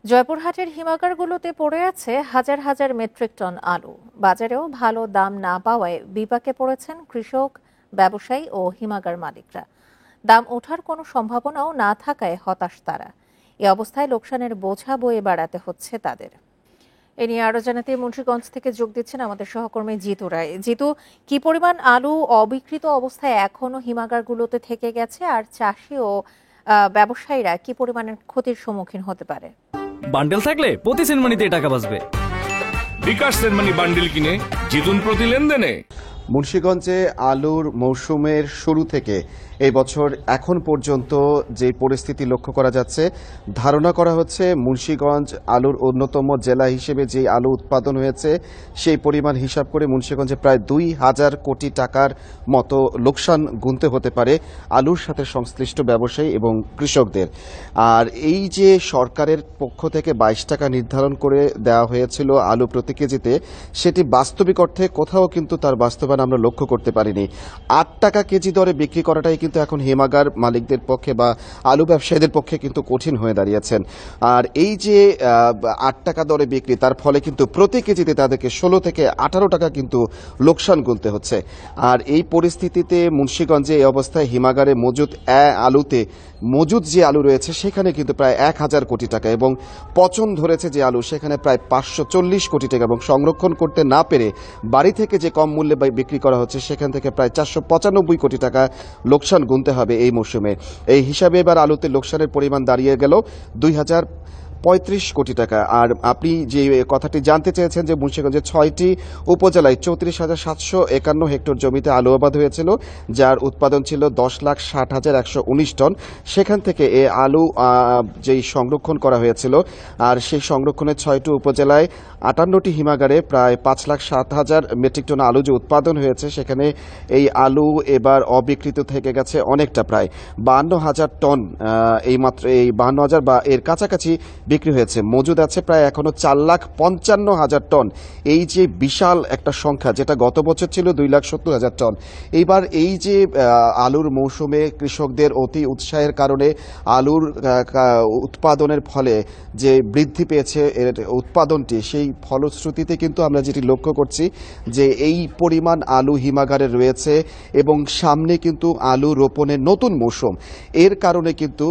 জয়পুরহাটের হিমাগারগুলোতে পড়ে আছে হাজার হাজার মেট্রিক টন আলু। বাজারেও ভালো দাম না পাওয়ায় বিপাকে পড়েছেন কৃষক, ব্যবসায়ী ও হিমাগার মালিকরা। দাম ওঠার কোনো সম্ভাবনাও না থাকায় হতাশ তারা। এ অবস্থায় লোকসানের বোঝা বয়ে বেড়াতে হচ্ছে তাদের। এ নিয়ে আরো জানাতে মুন্সিগঞ্জ থেকে যোগ দিচ্ছেন আমাদের সহকর্মী জিতু রায়। জিতু, কি পরিমাণ আলু অবিকৃত অবস্থায় এখনো হিমাগারগুলোতে থেকে গেছে, আর চাষি ও ব্যবসায়ীরা কি পরিমাণের ক্ষতির সম্মুখীন হতে পারে? বান্ডেল থাকলে প্রতি সেনমানিতে টাকা বাঁচবে। বিকাশ সেনমানি বান্ডেল কিনে জিতুন প্রতি লেনদেনে। মুন্সিগঞ্জে আলুর মৌসুমের শুরু থেকে এই বছর এখন পর্যন্ত যে পরিস্থিতি লক্ষ্য করা যাচ্ছে, ধারণা করা হচ্ছে মুন্সিগঞ্জ আলুর অন্যতম জেলা হিসেবে যে আলু উৎপাদন হয়েছে সেই পরিমাণ হিসাব করে মুন্সিগঞ্জে প্রায় ২,০০০ কোটি টাকার মতো লোকসান গুনতে হতে পারে আলুর সাথে সংশ্লিষ্ট ব্যবসায়ী এবং কৃষকদের। আর এই যে সরকারের পক্ষ থেকে ২২ টাকা নির্ধারণ করে দেওয়া হয়েছিল আলু প্রতি কেজিতে, সেটি বাস্তবিক অর্থে কোথাও কিন্তু তার বাস্তবায়ন আমরা লক্ষ্য করতে পারিনি। ৮ টাকা কেজি দরে বিক্রি করাটাই কিন্তু এখন হিমাগার মালিকদের পক্ষে বা আলু ব্যবসায়ীদের পক্ষে কিন্তু কঠিন হয়ে দাঁড়িয়েছেন। আর এই যে ৮ টাকা দরে বিক্রি, তার ফলে কিন্তু প্রতি কেজিতে তাদেরকে ১৬ থেকে ১৮ টাকা কিন্তু লোকসান গুনতে হচ্ছে। আর এই পরিস্থিতিতে মুন্সিগঞ্জে এই অবস্থায় হিমাগারে মজুদ যে আলু রয়েছে সেখানে কিন্তু প্রায় ১,০০০ কোটি টাকা, এবং পচন ধরেছে যে আলু সেখানে প্রায় ৫৪০ কোটি টাকা, এবং সংরক্ষণ করতে না পেরে বাড়ি থেকে যে কম মূল্যে বিক্রি করা হচ্ছে সেখান থেকে প্রায় ৪৯৫ কোটি টাকা লোকসান গুনতে হবে এই মৌসুমে। এই হিসাবে এবার আলুতে লোকসানের পরিমাণ দাঁড়িয়ে গেল ২,০৩৫ কোটি টাকা। আর আপনি যে কথাটি জানতে চেয়েছেন যে মুন্সিগঞ্জের ৬টি উপজেলায় ৩৪,৭৫১ হেক্টর জমিতে আলু আবাদ হয়েছিল, যার উৎপাদন ছিল ১০,৬০,১১৯ টন। সেখান থেকে এই আলু যেই সংরক্ষণ করা হয়েছিল, আর সেই সংরক্ষণের ৬টি উপজেলায় ৫৮টি হিমাগারে প্রায় ৫,০৭,০০০ মেট্রিক টন আলু যে উৎপাদন হয়েছে, সেখানে এই আলু এবার অবিকৃত থেকে গেছে অনেকটা, প্রায় ৫২,০০০ টন। এইমাত্র এই ৫২,০০০ বা এর কাছাকাছি বিক্রি হয়েছে। মজুদ আছে প্রায় এখনো ৪,৫৫,০০০ টন। এই যে বিশাল একটা সংখ্যা, যেটা গত বছর ছিল ২,৭০,০০০ টন। এইবার এই যে আলুর মৌসুমে কৃষকদের অতি উৎসাহের কারণে আলুর উৎপাদনের ফলে যে বৃদ্ধি পেয়েছে এর উৎপাদনটি, সেই ফলশ্রুতিতে কিন্তু আমরা যেটি লক্ষ্য করছি যে এই পরিমাণ আলু হিমাগারে রয়েছে, এবং সামনে কিন্তু আলু রোপণের নতুন মৌসুম। এর কারণে কিন্তু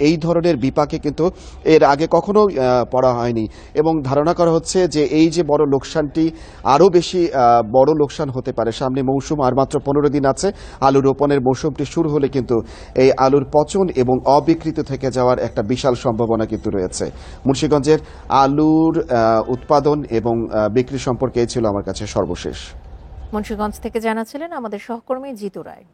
এই ধরনের বিপাকে কিন্তু এর আগে কখনো পড়া হয়নি, এবং ধারণা করা হচ্ছে যে এই যে বড় লোকসানটি আরও বেশি বড় লোকসান হতে পারে। সামনে মৌসুম আর মাত্র ১৫ দিন আছে। আলু রোপণের মৌসুমটি শুরু হলে কিন্তু এই আলুর পচন এবং অবিকৃত থেকে যাওয়ার একটা বিশাল সম্ভাবনা কিন্তু রয়েছে। মুন্সিগঞ্জের আলুর উৎপাদন এবং বিক্রি সম্পর্কে এই ছিল আমার কাছে সর্বশেষ। মুন্সিগঞ্জ থেকে জানাচ্ছিলেন আমাদের সহকর্মী জিতু রায়।